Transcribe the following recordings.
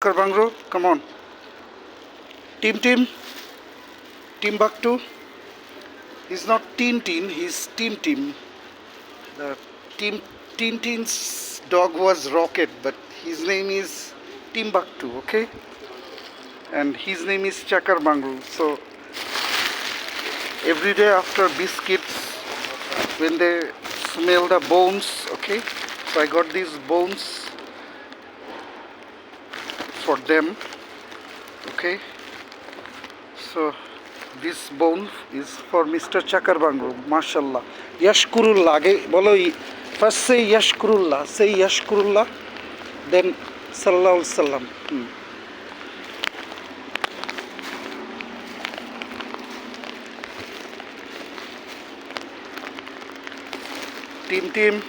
Karbangro, come on. Team. Timbuktu. He's not Tintin, he's Tim. The Tintin's dog was Rocket, but his name is Timbuktu, okay? And his name is Chakarbangru. So every day after biscuits, when they smell the bones, okay? So I got these bones for them, okay? So this bone is for Mr. Chakarbangru, mashallah. Yashkurullah, bolo, first say Yashkurullah, then Sallallahu Alaihi Wasallam. Team.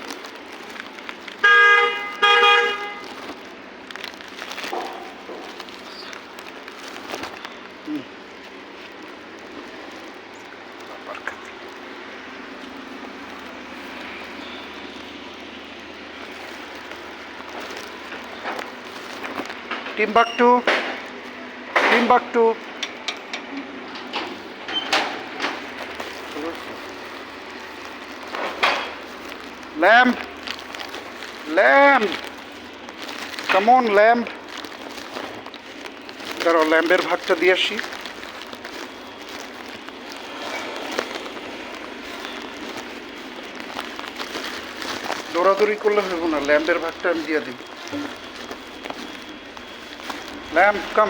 Timbuktu. Lamb. Come on, lamb. Karo lamber bhagta diye আসি। দৌড়াদৌড়ি করলে হবে না, ল্যাম্বের ভাগটা আমি দিয়ে দিই। Lamb কাম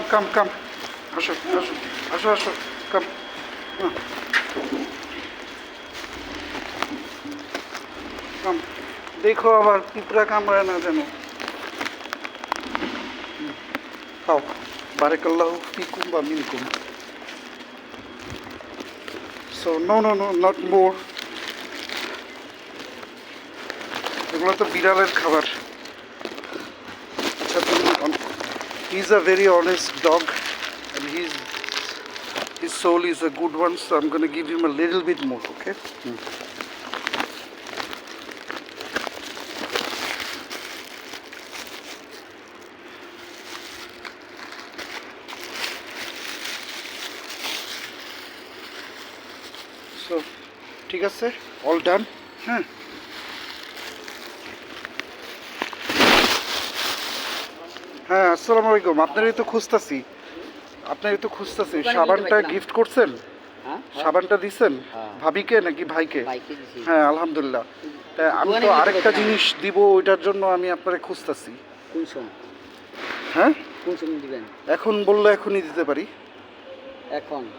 আসো কাম। কাম, দেখো আবার পিঁপড়া কামড়ায় না যেন। খাও, বারাকাল্লাহু ফিকুম বা মিনকুম। So no not more. এগুলো তো বিড়ালের খাবার। আচ্ছা, he's a very honest dog and his soul is a good one, so I'm going to give him a little bit more, okay? So ঠিক আছে, all done. হ্যাঁ, আসসালামু আলাইকুম। আপনারই তো খুঁজতাছি। সাবানটা গিফট করছেন? সাবানটা দিছেন ভাবিকে নাকি ভাইকে? হ্যাঁ, আলহামদুলিল্লাহ। তাই আমি তো আরেকটা জিনিস দিব, ওইটার জন্য আমি আপনারে খুঁজতাছি। হ্যাঁ, এখন বললে এখনই দিতে পারি। এখন